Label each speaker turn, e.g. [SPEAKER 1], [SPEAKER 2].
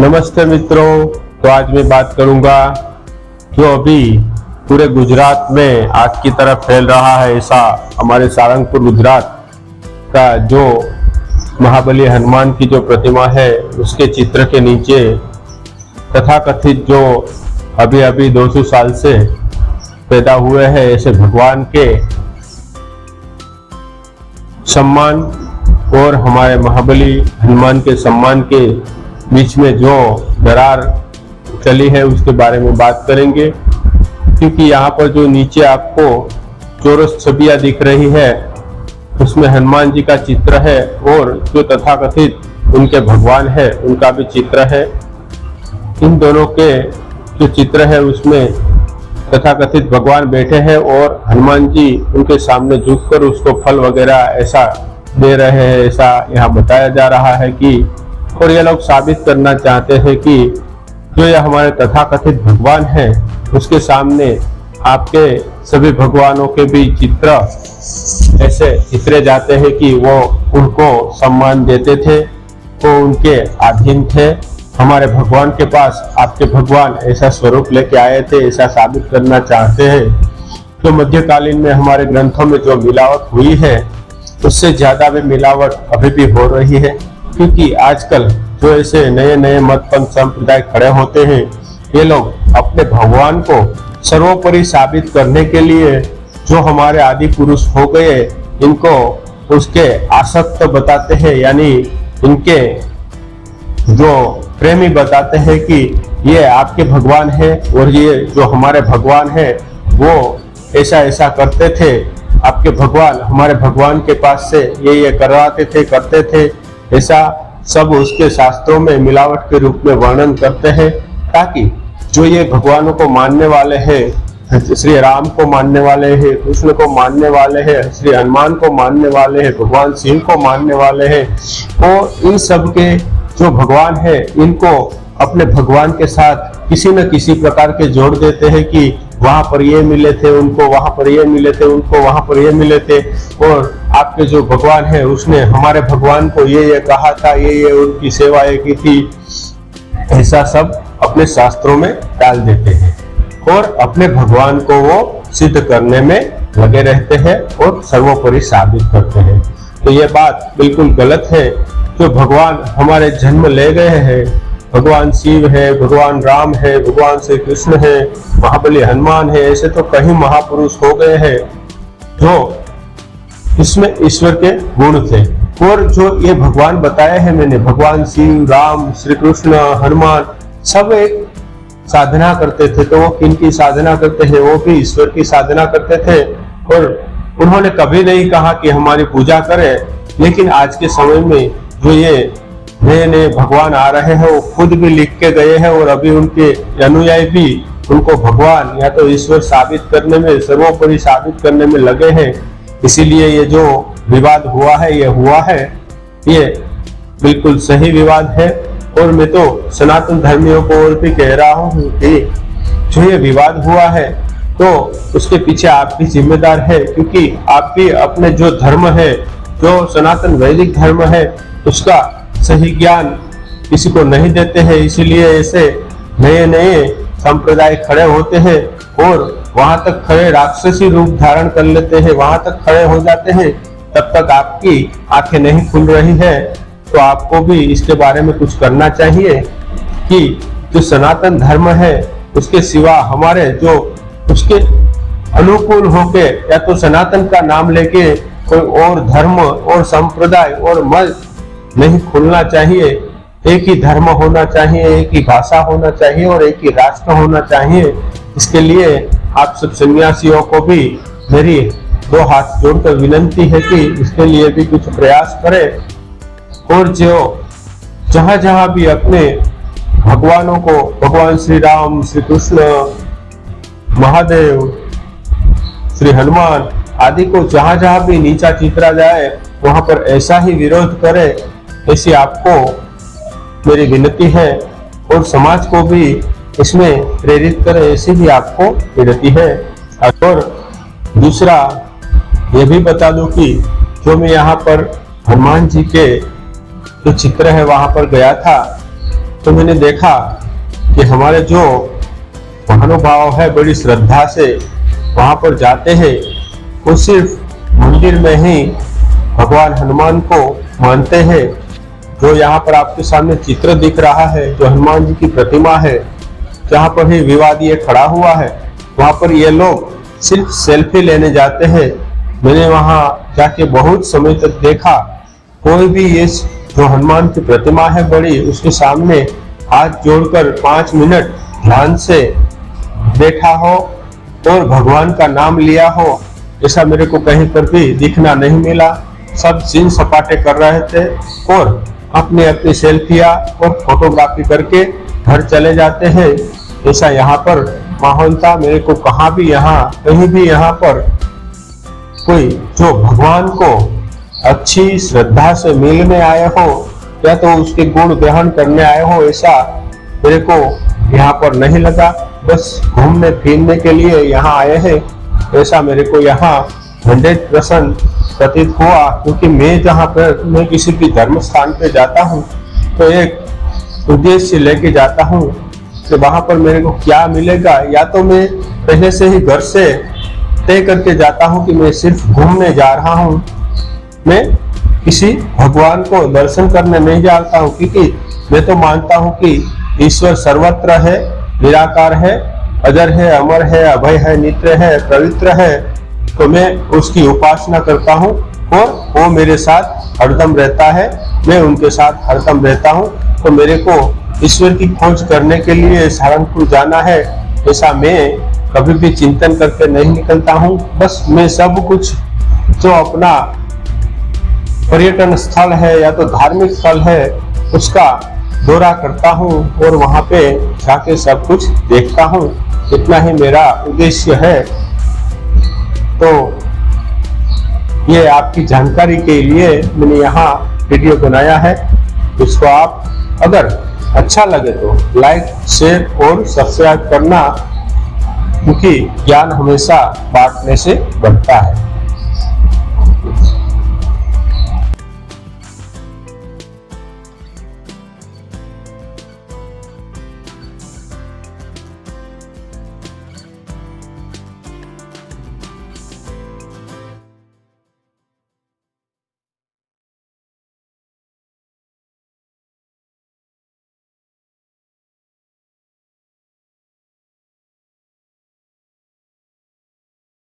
[SPEAKER 1] नमस्ते मित्रों। तो आज मैं बात करूंगा जो अभी पूरे गुजरात में आग की तरह फैल रहा है, ऐसा हमारे सारंगपुर गुजरात का जो महाबली हनुमान की जो प्रतिमा है उसके चित्र के नीचे तथाकथित जो अभी अभी 200 साल से पैदा हुए हैं ऐसे भगवान के सम्मान और हमारे महाबली हनुमान के सम्मान के बीच में जो दरार चली है उसके बारे में बात करेंगे। क्योंकि यहाँ पर जो नीचे आपको चौरस छवियां दिख रही है उसमें हनुमान जी का चित्र है और जो तथाकथित उनके भगवान है उनका भी चित्र है। इन दोनों के जो चित्र है उसमें तथाकथित भगवान बैठे हैं और हनुमान जी उनके सामने झुककर उसको फल वगैरह ऐसा दे रहे हैं, ऐसा यहाँ बताया जा रहा है कि और ये लोग साबित करना चाहते हैं कि जो ये हमारे तथाकथित भगवान है उसके सामने आपके सभी भगवानों के भी चित्र ऐसे चित्रे जाते हैं कि वो उनको सम्मान देते थे, वो उनके अधीन थे। हमारे भगवान के पास आपके भगवान ऐसा स्वरूप लेके आए थे, ऐसा साबित करना चाहते हैं। तो मध्यकालीन में हमारे ग्रंथों में जो मिलावट हुई है उससे ज्यादा भी मिलावट अभी भी हो रही है। क्योंकि आजकल जो ऐसे नए नए मत पंथ संप्रदाय खड़े होते हैं ये लोग अपने भगवान को सर्वोपरि साबित करने के लिए जो हमारे आदि पुरुष हो गए इनको उसके आसक्त बताते हैं, यानी इनके जो प्रेमी बताते हैं कि ये आपके भगवान है और ये जो हमारे भगवान है वो ऐसा ऐसा करते थे। आपके भगवान हमारे भगवान के पास से ये करवाते थे, करते थे, ऐसा सब उसके शास्त्रों में मिलावट के रूप में वर्णन करते हैं ताकि जो ये भगवानों को मानने वाले हैं, श्री राम को मानने वाले हैं, कृष्ण को मानने वाले हैं, श्री हनुमान को मानने वाले हैं, भगवान शिव को मानने वाले हैं, और इन सब के जो भगवान है इनको अपने भगवान के साथ किसी न किसी प्रकार के जोड़ देते हैं कि वहां पर ये मिले थे उनको, वहां पर ये मिले थे उनको, वहां पर ये मिले थे, और आपके जो भगवान है उसने हमारे भगवान को ये कहा था, ये उनकी सेवाएं की थी, ऐसा सब अपने शास्त्रों में डाल देते हैं और अपने भगवान को वो सिद्ध करने में लगे रहते हैं और सर्वोपरि साबित करते हैं। तो ये बात बिल्कुल गलत है। जो भगवान हमारे जन्म ले गए हैं, भगवान शिव है, भगवान राम है, भगवान श्री कृष्ण है, महाबली हनुमान है, ऐसे तो कई महापुरुष हो गए हैं जो इसमें ईश्वर के गुण थे। और जो ये भगवान बताए हैं मैंने, भगवान शिव, राम, श्री कृष्ण, हनुमान, सब एक साधना करते थे। तो वो किन की साधना करते हैं? वो भी ईश्वर की साधना करते थे और उन्होंने कभी नहीं कहा कि हमारी पूजा करें। लेकिन आज के समय में जो ये नए नए भगवान आ रहे हैं वो खुद भी लिख के गए हैं और अभी उनके अनुयायी भी उनको भगवान या तो ईश्वर साबित करने में, सर्वोपरि साबित करने में लगे हैं। इसीलिए ये जो विवाद हुआ है ये हुआ है, ये बिल्कुल सही विवाद है। और मैं तो सनातन धर्मियों को और भी कह रहा हूँ कि जो ये विवाद हुआ है तो उसके पीछे आप भी जिम्मेदार है, क्योंकि आप भी अपने जो धर्म है, जो सनातन वैदिक धर्म है, उसका सही ज्ञान किसी को नहीं देते हैं। इसीलिए ऐसे नए नए संप्रदाय खड़े होते हैं और वहां तक खड़े राक्षसी रूप धारण कर लेते हैं, वहां तक खड़े हो जाते हैं। तब तक आपकी आंखें नहीं खुल रही है तो आपको भी इसके बारे में कुछ करना चाहिए कि जो सनातन धर्म है उसके सिवा हमारे जो उसके अनुकूल होके या तो सनातन का नाम लेके कोई और धर्म और संप्रदाय और मत नहीं खुलना चाहिए। एक ही धर्म होना चाहिए, एक ही भाषा होना चाहिए और एक ही राष्ट्र होना चाहिए। इसके लिए आप सब सन्यासियों को भी मेरी 2 हाथ जोड़कर विनंती है कि इसके लिए भी कुछ प्रयास करें और जो जहां जहां भी अपने भगवानों को, भगवान श्री राम, श्री कृष्ण, महादेव, श्री हनुमान आदि को जहां जहां भी नीचा चितरा जाए वहां पर ऐसा ही विरोध करे, ऐसी आपको मेरी विनती है। और समाज को भी इसमें प्रेरित करे, ऐसी भी आपको विनती है। और दूसरा ये भी बता दूं कि जो मैं यहाँ पर हनुमान जी के जो चित्र है वहां पर गया था तो मैंने देखा कि हमारे जो महानुभाव है बड़ी श्रद्धा से वहां पर जाते हैं, वो सिर्फ मंदिर में ही भगवान हनुमान को मानते हैं। जो यहाँ पर आपके सामने चित्र दिख रहा है, जो हनुमान जी की प्रतिमा है, जहाँ पर ही विवाद ये खड़ा हुआ है, वहां पर ये लोग सिर्फ सेल्फी लेने जाते हैं। मैंने वहां जाके बहुत समय तक देखा, कोई भी ये जो हनुमान की प्रतिमा है बड़ी, उसके सामने हाथ जोड़कर 5 मिनट ध्यान से बैठा हो और भगवान का नाम लिया हो, ऐसा मेरे को कहीं पर भी दिखना नहीं मिला। सब सीन सपाटे कर रहे थे और अपनी अपनी सेल्फियां और फोटोग्राफी करके घर चले जाते हैं। ऐसा यहाँ पर माहौल था। मेरे को कहीं भी यहाँ पर कोई जो भगवान को अच्छी श्रद्धा से मिलने आए हो या तो उसके गुण ग्रहण करने आए हो, ऐसा मेरे को यहाँ पर नहीं लगा। बस घूमने फिरने के लिए यहाँ आए हैं, ऐसा मेरे को यहाँ 100% प्रतीत हुआ। क्योंकि मैं किसी भी धर्म स्थान पे जाता हूँ तो एक उद्देश्य लेके जाता हूँ कि वहां पर मेरे को क्या मिलेगा। या तो मैं पहले से ही घर से तय करके जाता हूँ कि मैं सिर्फ घूमने जा रहा हूँ, मैं किसी भगवान को दर्शन करने नहीं जाता हूँ, क्योंकि मैं तो मानता हूँ कि ईश्वर सर्वत्र है, निराकार है, अजर है, अमर है, अभय है, नित्य है, पवित्र है। तो मैं उसकी उपासना करता हूँ और वो मेरे साथ हरदम रहता है, मैं उनके साथ हरदम रहता हूँ। तो मेरे को ईश्वर की खोज करने के लिए सहारनपुर जाना है, ऐसा मैं कभी भी चिंतन करके नहीं निकलता हूँ। बस मैं सब कुछ जो अपना पर्यटन स्थल है या तो धार्मिक स्थल है उसका दौरा करता हूँ और वहाँ पे जाके सब कुछ देखता हूँ। इतना ही मेरा उद्देश्य है। तो ये आपकी जानकारी के लिए मैंने यहाँ वीडियो बनाया है। इसको आप अगर अच्छा लगे तो लाइक, शेयर और सब्सक्राइब करना, क्योंकि ज्ञान हमेशा बांटने से बढ़ता है।